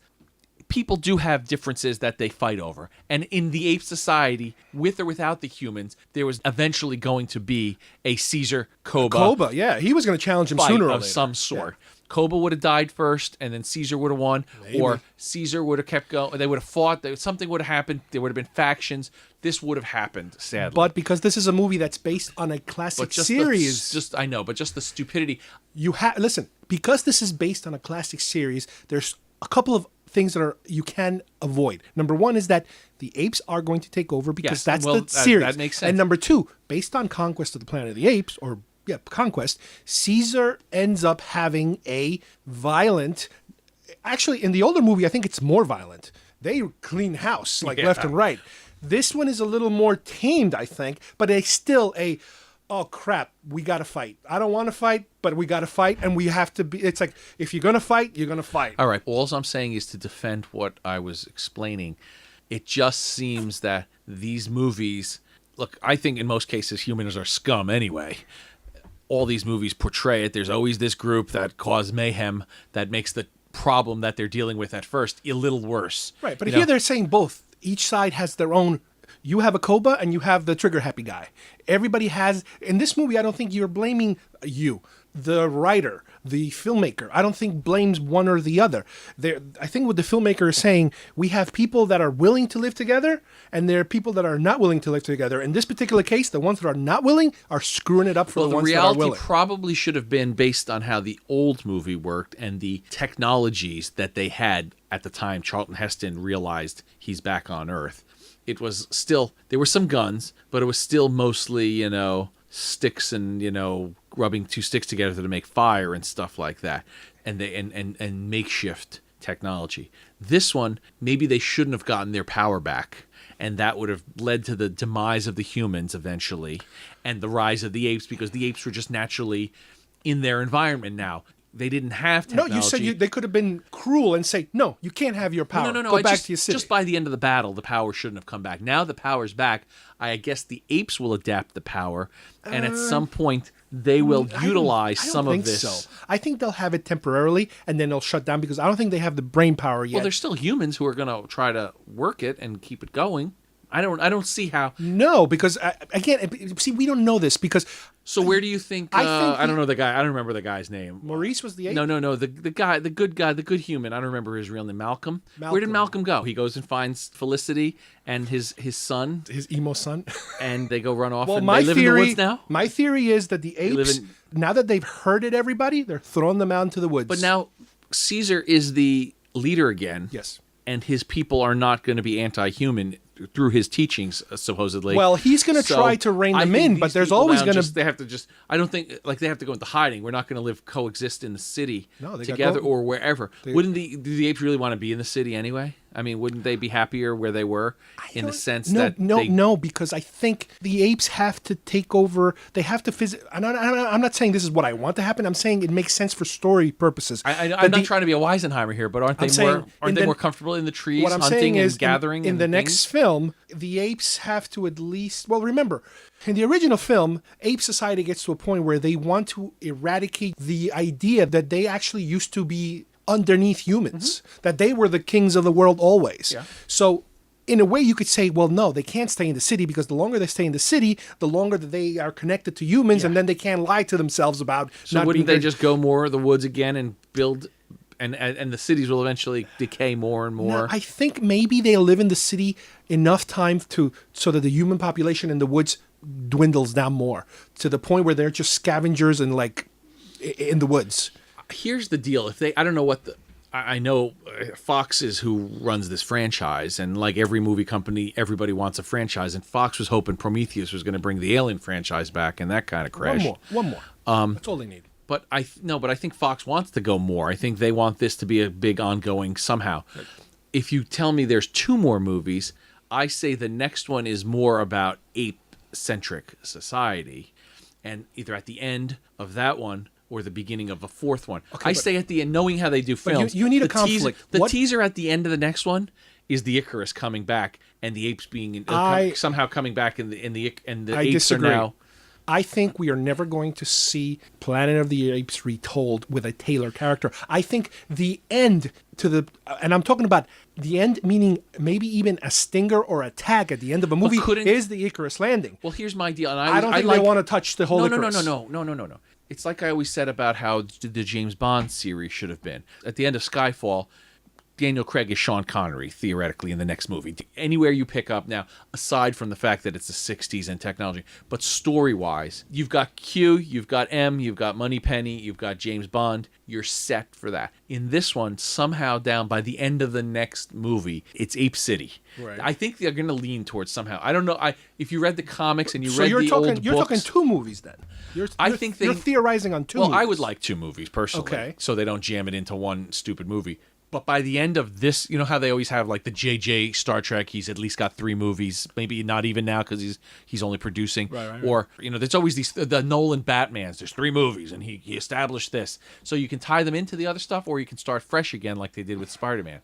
people do have differences that they fight over. And in the ape society, with or without the humans, there was eventually going to be a Caesar Koba. Koba, yeah. He was going to challenge him Fight sooner or of later. some sort. Yeah. Koba would have died first, and then Caesar would have won. Maybe. Or Caesar would have kept going. They would have fought. Something would have happened. There would have been factions. This would have happened, sadly. But because this is a movie that's based on a classic series... I know, but just the stupidity. Listen, because this is based on a classic series, there's a couple of things that you can avoid. Number one is that the apes are going to take over because that's the series. That makes sense. And number two, based on Conquest of the Planet of the Apes, Conquest, Caesar ends up having a violent... Actually, in the older movie, I think it's more violent. They clean house, left and right. This one is a little more tamed, I think, but it's still oh crap, we got to fight. I don't want to fight, but we got to fight, and we have to be... It's like, if you're going to fight, you're going to fight. All right, all I'm saying is to defend what I was explaining. It just seems that these movies... Look, I think in most cases humans are scum anyway. All these movies portray it. There's always this group that cause mayhem that makes the problem that they're dealing with at first a little worse. Right, but here they're saying both. Each side has their own... You have a Koba and you have the trigger-happy guy. Everybody has... In this movie, I don't think you're blaming you. The writer, the filmmaker, I don't think blames one or the other. I think what the filmmaker is saying, we have people that are willing to live together, and there are people that are not willing to live together. In this particular case, the ones that are not willing are screwing it up for the ones that are willing. The reality probably should have been based on how the old movie worked and the technologies that they had at the time Charlton Heston realized he's back on Earth. It was still... There were some guns, but it was still mostly, sticks and, rubbing two sticks together to make fire and stuff like that, and makeshift technology. This one, maybe they shouldn't have gotten their power back, and that would have led to the demise of the humans eventually, and the rise of the apes, because the apes were just naturally in their environment now. They didn't have technology. No, you said they could have been cruel and say, no, you can't have your power. No. Go back to your city. Just by the end of the battle, the power shouldn't have come back. Now the power's back. I guess the apes will adapt the power, and at some point they will utilize some of this. So. I think they'll have it temporarily, and then they'll shut down because I don't think they have the brain power yet. Well, there's still humans who are going to try to work it and keep it going. I don't see how. No, because again, see, we don't know this because. So where do you think? I don't know the guy. I don't remember the guy's name. Maurice was the ape? No. The guy, the good guy, the good human. I don't remember his real name. Malcolm. Where did Malcolm go? He goes and finds Felicity and his son, his emo son, and they go run off. Well, and they live in the woods now. My theory is that the apes, now that they've herded everybody, they're throwing them out into the woods. But now Caesar is the leader again. Yes. And his people are not going to be anti-human through his teachings, supposedly. Well, he's going to try to rein them in, but there's always going to... They have to just... I don't think... they have to go into hiding. We're not going to coexist in the city they together or wherever. Wouldn't do the apes really want to be in the city anyway? I mean, wouldn't they be happier where they were in the sense that... No, because I think the apes have to take over... They have to I'm not saying this is what I want to happen. I'm saying it makes sense for story purposes. I'm not trying to be a Weisenheimer here, but aren't they more comfortable in the trees, hunting and gathering? In the next film, the apes have to at least... Well, remember, in the original film, ape society gets to a point where they want to eradicate the idea that they actually used to be underneath humans, that they were the kings of the world always. Yeah. So in a way you could say, well, no, they can't stay in the city because the longer they stay in the city, the longer that they are connected to humans, and then they can't lie to themselves about So wouldn't they just go more of the woods again and build... And the cities will eventually decay more and more. No, I think maybe they live in the city enough time so that the human population in the woods dwindles down more to the point where they're just scavengers and in the woods. Here's the deal. If they, I don't know what the, I know Fox is who runs this franchise, and like every movie company, everybody wants a franchise, and Fox was hoping Prometheus was going to bring the Alien franchise back, and that kind of crashed. One more. That's all they need. But I think Fox wants to go more. I think they want this to be a big ongoing somehow. Right. If you tell me there's 2 more movies, I say the next one is more about ape-centric society, and either at the end of that one or the beginning of a 4th one. Okay, I say at the end, knowing how they do films. You need a conflict. The teaser at the end of the next one is the Icarus coming back and the apes being somehow coming back, and the apes disagree. Are now. I think we are never going to see Planet of the Apes retold with a Taylor character. I think the end to the, and I'm talking about the end, meaning maybe even a stinger or a tag at the end of a movie, is the Icarus landing. Well, here's my deal, and I don't think they want to touch the whole Icarus. No. It's like I always said about how the James Bond series should have been. At the end of Skyfall, Daniel Craig is Sean Connery, theoretically, in the next movie. Anywhere you pick up now, aside from the fact that it's the 60s and technology, but story-wise, you've got Q, you've got M, you've got Moneypenny, you've got James Bond. You're set for that. In this one, somehow down by the end of the next movie, it's Ape City. Right. I think they're going to lean towards somehow. I don't know. If you read the comics and you read the old books... You're talking 2 movies, then. You're theorizing on 2 movies. Well, I would like 2 movies, personally, so they don't jam it into one stupid movie. But by the end of this, you know how they always have like the JJ Star Trek, he's at least got 3 movies, maybe not even now because he's only producing. Right. Or, there's always the Nolan Batmans, there's 3 movies and he established this. So you can tie them into the other stuff, or you can start fresh again like they did with Spider-Man.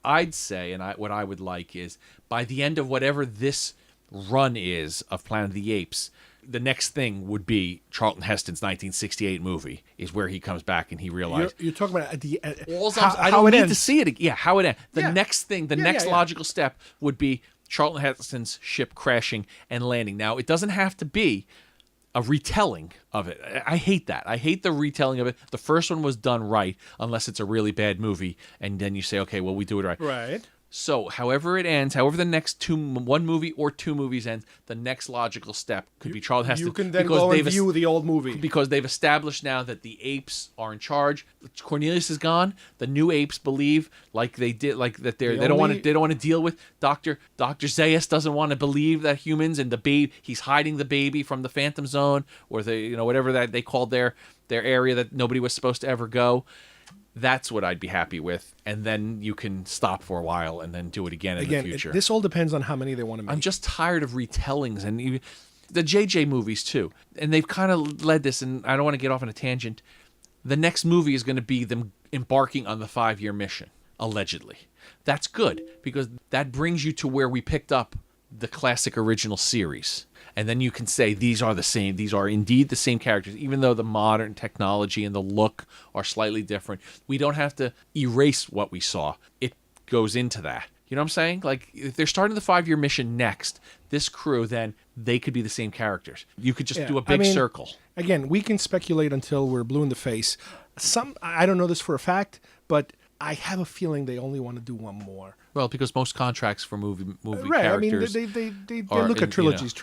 I'd say, and what I would like is, by the end of whatever this run is of Planet of the Apes, the next thing would be Charlton Heston's 1968 movie, is where he comes back and he realized. You're talking about I don't need to see it. Yeah, how it ends. The next thing, next logical step would be Charlton Heston's ship crashing and landing. Now, it doesn't have to be a retelling of it. I hate that. I hate the retelling of it. The first one was done right, unless it's a really bad movie, and then you say, okay, well, we do it right. Right. So, however it ends, however the next 1 movie or 2 movies ends, the next logical step could be Charlton Heston. You can then go and view the old movie. Because they've established now that the apes are in charge. Cornelius is gone. The new apes believe, like they did, like that they don't want to deal with Dr. Zaius doesn't want to believe that humans and the baby, he's hiding the baby from the Phantom Zone, or whatever that they called their area that nobody was supposed to ever go. That's what I'd be happy with, and then you can stop for a while and then do it again in the future. This all depends on how many they want to make. I'm just tired of retellings, and even the JJ movies too. And they've kind of led this, and I don't want to get off on a tangent. The next movie is going to be them embarking on the 5-year mission, allegedly. That's good, because that brings you to where we picked up the classic original series. And then you can say these are the same. These are indeed the same characters, even though the modern technology and the look are slightly different. We don't have to erase what we saw. It goes into that. You know what I'm saying? Like, if they're starting the 5-year mission next, this crew, then they could be the same characters. You could just do a big circle. Again, we can speculate until we're blue in the face. I don't know this for a fact, but I have a feeling they only want to do 1 more. Well, because most contracts for movie right. characters, I mean, they look at trilogies.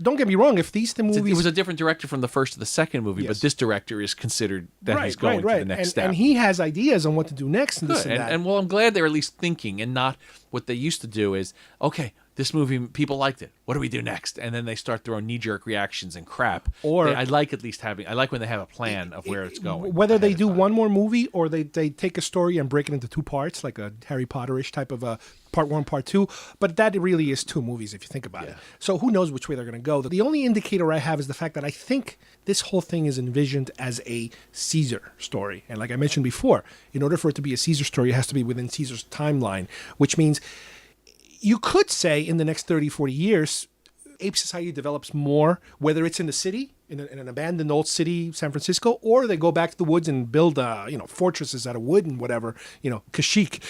Don't get me wrong. If these 2 movies, it was a different director from the first to the second movie, but this director is considered that he's going to the next step, and he has ideas on what to do next. And this and that. And well, I'm glad they're at least thinking, and not what they used to do is, okay, this movie, people liked it. What do we do next? And then they start throwing knee-jerk reactions and crap. Or I like when they have a plan of where it's going. Whether they do 1 more movie or they take a story and break it into 2 parts, like a Harry Potter-ish type of a part 1, part 2. But that really is 2 movies if you think about it. So who knows which way they're going to go. The only indicator I have is the fact that I think this whole thing is envisioned as a Caesar story. And like I mentioned before, in order for it to be a Caesar story, it has to be within Caesar's timeline, which means you could say in the next 30, 40 years, ape society develops more, whether it's in the city, in an abandoned old city, San Francisco, or they go back to the woods and build, fortresses out of wood and whatever, Kashyyyk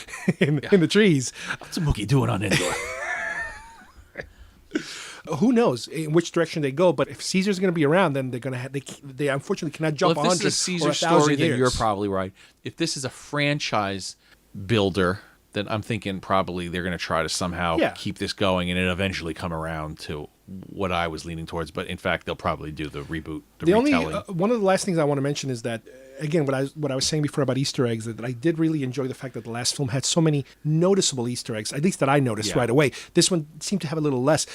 in the trees. What's a Mookie doing on indoor? Who knows in which direction they go? But if Caesar's going to be around, then they're going to have. They unfortunately cannot jump 100 or 1,000 years. If this is a Caesar story, then you're probably right. If this is a franchise builder, then I'm thinking probably they're going to try to somehow keep this going and it eventually come around to what I was leaning towards. But in fact, they'll probably do the reboot, the retelling. One of the last things I want to mention is that, again, what I was saying before about Easter eggs, that I did really enjoy the fact that the last film had so many noticeable Easter eggs, at least that I noticed right away. This one seemed to have a little less.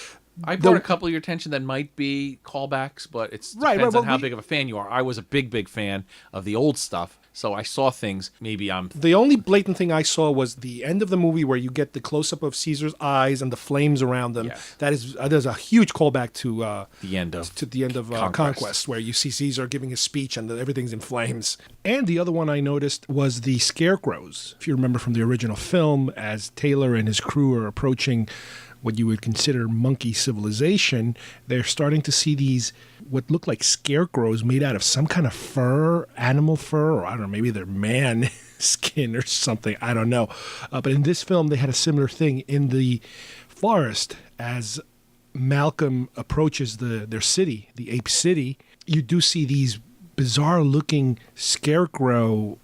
I brought a couple of your attention that might be callbacks, but it depends on how big of a fan you are. I was a big fan of the old stuff, so I saw things. The only blatant thing I saw was the end of the movie where you get the close-up of Caesar's eyes and the flames around them. Yes. That is, there's a huge callback to the end of Conquest, where you see Caesar giving his speech and everything's in flames. And the other one I noticed was the scarecrows. If you remember from the original film, as Taylor and his crew are approaching what you would consider monkey civilization, they're starting to see these what look like scarecrows made out of some kind of fur, animal fur, or I don't know, maybe they're man skin or something. I don't know. But in this film, they had a similar thing in the forest as Malcolm approaches their city, the Ape City. You do see these bizarre-looking scarecrow,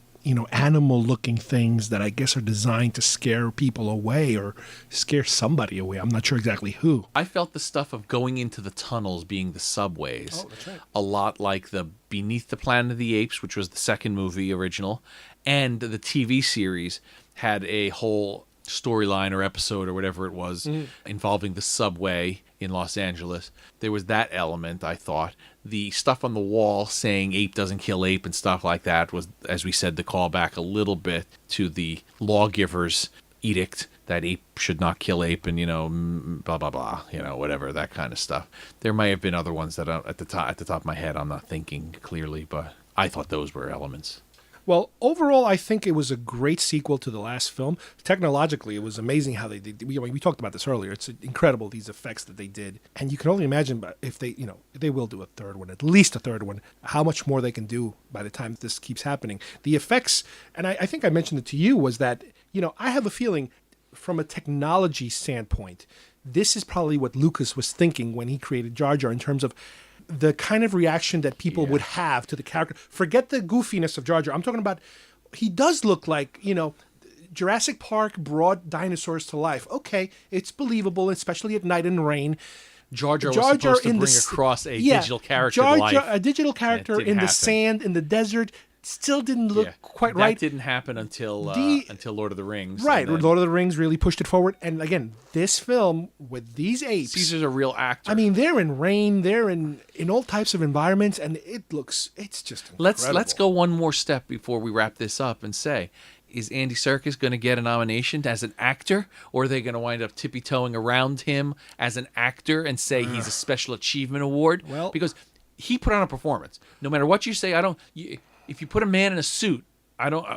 animal-looking things that I guess are designed to scare people away or scare somebody away. I'm not sure exactly who. I felt the stuff of going into the tunnels being the subways. Oh, that's right. A lot like the Beneath the Planet of the Apes, which was the second movie original, and the TV series had a whole storyline or episode or whatever it was involving the subway in Los Angeles. There was that element, I thought. The stuff on the wall saying ape doesn't kill ape and stuff like that was, as we said, the callback a little bit to the lawgiver's edict that ape should not kill ape and, blah, blah, blah, whatever, that kind of stuff. There might have been other ones that at the top of my head I'm not thinking clearly, but I thought those were elements. Well, overall, I think it was a great sequel to the last film. Technologically, it was amazing how they did. We talked about this earlier. It's incredible, these effects that they did. And you can only imagine if they, if they will do a third one, at least a third one, how much more they can do by the time this keeps happening. The effects, and I think I mentioned it to you, was that, I have a feeling from a technology standpoint, this is probably what Lucas was thinking when he created Jar Jar in terms of the kind of reaction that people would have to the character. Forget the goofiness of Jar Jar. I'm talking about, he does look like, Jurassic Park brought dinosaurs to life. Okay, it's believable, especially at night and rain. Jar Jar was supposed to bring across a digital character to life. A digital character in the sand, in the desert, still didn't look quite right. That didn't happen until Lord of the Rings. Right, Lord of the Rings really pushed it forward. And again, this film with these apes, Caesar's a real actor. I mean, they're in rain, they're in all types of environments, and it's just incredible. Let's go one more step before we wrap this up and say, is Andy Serkis going to get a nomination as an actor, or are they going to wind up tippy-toeing around him as an actor and say he's a Special Achievement Award? Well, because he put on a performance. No matter what you say, if you put a man in a suit,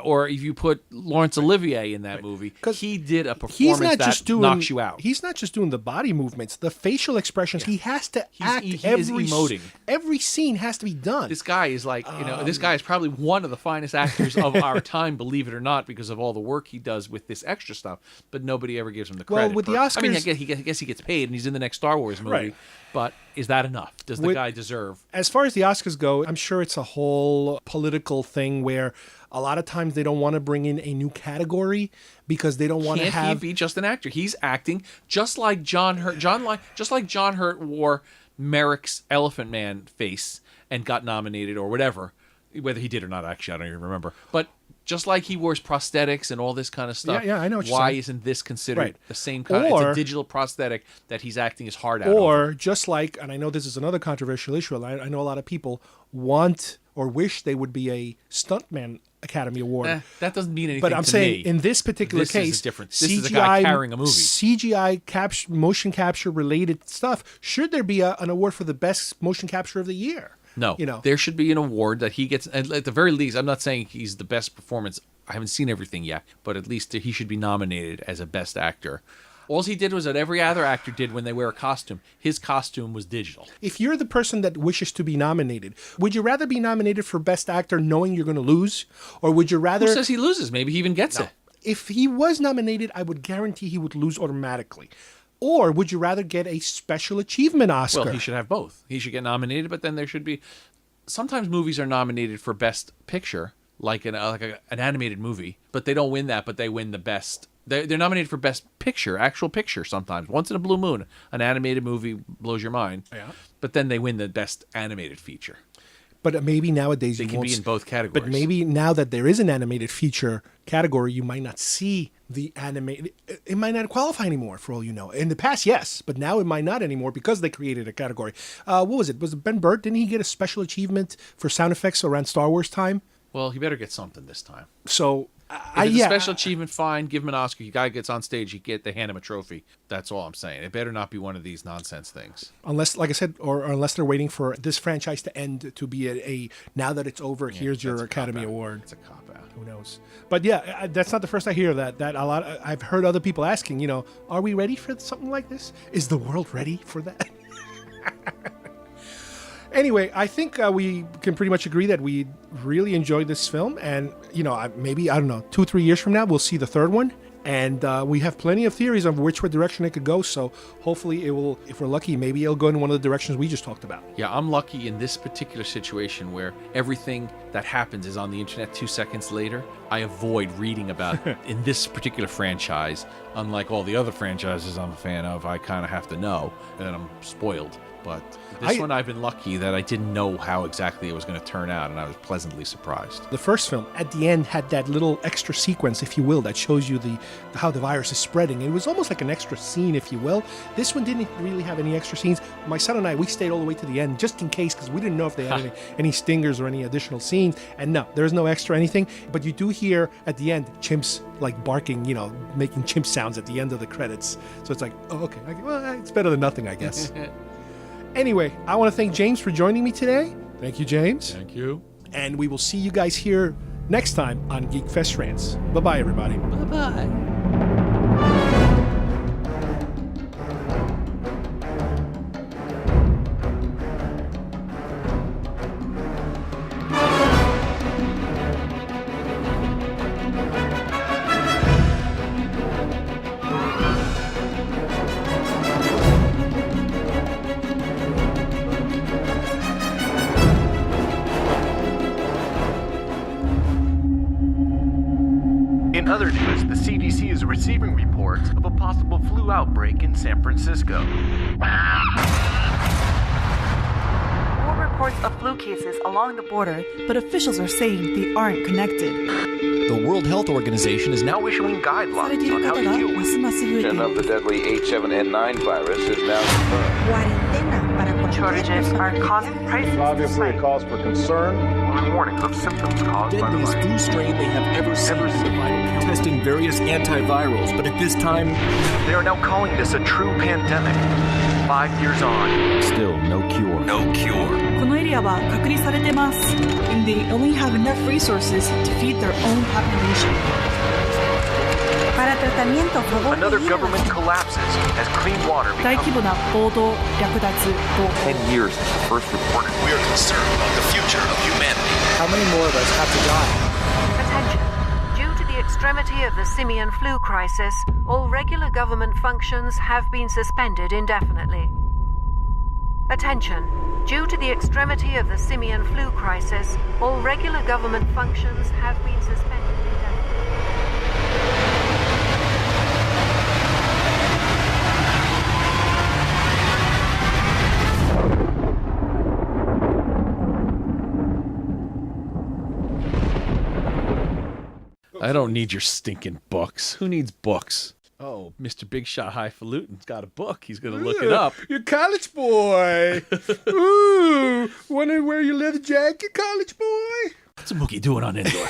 or if you put Laurence Olivier in that movie, he did a performance that knocks you out. He's not just doing the body movements, the facial expressions. He has to act. He is emoting. Every scene has to be done. This guy is like, this guy is probably one of the finest actors of our time, believe it or not, because of all the work he does with this extra stuff. But nobody ever gives him the credit. Well, with the Oscars, I mean, I guess he gets paid, and he's in the next Star Wars movie. Right. But is that enough? Does the guy deserve? As far as the Oscars go, I'm sure it's a whole political thing where a lot of times they don't want to bring in a new category because they don't want to have. Can't he be just an actor? He's acting just like John Hurt. Just like John Hurt wore Merrick's Elephant Man face and got nominated or whatever. Whether he did or not, actually, I don't even remember. But just like he wears prosthetics and all this kind of stuff. Yeah, I know what you're why saying. isn't this considered the same kind? It's a digital prosthetic that he's acting his heart out. Or just like, and I know this is another controversial issue. I know a lot of people want or wish they would be a stuntman Academy Award. That doesn't mean anything. But I'm saying in this particular case, is different. This is a guy carrying a movie. CGI motion capture related stuff. Should there be an award for the best motion capture of the year? No, there should be an award that he gets. At the very least, I'm not saying he's the best performance. I haven't seen everything yet, but at least he should be nominated as a best actor. All he did was what every other actor did when they wear a costume. His costume was digital. If you're the person that wishes to be nominated, would you rather be nominated for best actor knowing you're going to lose, or would you rather? Who says he loses? Maybe he even gets it. If he was nominated, I would guarantee he would lose automatically. Or would you rather get a Special Achievement Oscar? Well, he should have both. He should get nominated, but then there should be. Sometimes movies are nominated for Best Picture, like an animated movie, but they don't win that, but they win the Best They're nominated for Best Picture, actual picture sometimes. Once in a blue moon, an animated movie blows your mind. Yeah. But then they win the Best Animated Feature. But maybe nowadays They you can won't be in both categories. But maybe now that there is an animated feature category, you might not see the animated. It might not qualify anymore, for all you know. In the past, yes, but now it might not anymore because they created a category. What was it? Was it Ben Burt? Didn't he get a special achievement for sound effects around Star Wars time? Well, he better get something this time. So, If it's a special achievement, fine. Give him an Oscar. You guy gets on stage, they hand him a trophy. That's all I'm saying. It better not be one of these nonsense things. Unless, like I said, or unless they're waiting for this franchise to end to be a now that it's over, here's your Academy Award. It's a cop out. Who knows? But yeah, that's not the first I hear of that. That a lot. I've heard other people asking, are we ready for something like this? Is the world ready for that? Anyway, I think we can pretty much agree that we really enjoyed this film, and maybe, I don't know, 2-3 years from now we'll see the third one, and we have plenty of theories of which direction it could go. So hopefully it will, if we're lucky, maybe it'll go in one of the directions we just talked about. Yeah, I'm lucky in this particular situation where everything that happens is on the internet 2 seconds later. I avoid reading about in this particular franchise. Unlike all the other franchises I'm a fan of, I kind of have to know, and I'm spoiled. But this one, I've been lucky that I didn't know how exactly it was going to turn out, and I was pleasantly surprised. The first film, at the end, had that little extra sequence, if you will, that shows you how the virus is spreading. It was almost like an extra scene, if you will. This one didn't really have any extra scenes. My son and I, we stayed all the way to the end, just in case, because we didn't know if they had any stingers or any additional scenes. And no, there's no extra anything. But you do hear, at the end, chimps, like, barking, making chimp sounds at the end of the credits. So it's like, oh, okay. Well, it's better than nothing, I guess. Anyway, I want to thank James for joining me today. Thank you, James. Thank you. And we will see you guys here next time on GeekFest Rants. Bye-bye, everybody. Bye-bye. In other news, the CDC is receiving reports of a possible flu outbreak in San Francisco. More reports of flu cases along the border, but officials are saying they aren't connected. The World Health Organization is now issuing guidelines on how to deal with it. Of the deadly H7N9 virus is now confirmed. Shortages are causing prices. Obviously, it calls for concern. Early warnings of symptoms caused by the deadliest flu strain they have ever seen. Testing various antivirals, but at this time, they are now calling this a true pandemic. 5 years on, still no cure. No cure. このエリアは隔離されてます。And they only have enough resources to feed their own population. Another government collapses as clean water becomes 大規模な暴動、略奪と 10 years since the first reported. We are concerned about the future of humanity. How many more of us have to die? Attention. Due to the extremity of the simian flu crisis, all regular government functions have been suspended indefinitely. Attention. Due to the extremity of the simian flu crisis, all regular government functions have been suspended indefinitely. I don't need your stinking books. Who needs books? Oh, Mr. Big Shot Highfalutin's got a book. He's going to look it up. You're a college boy. Ooh, want to wear your leather jacket, college boy? What's a Mookie doing on indoor?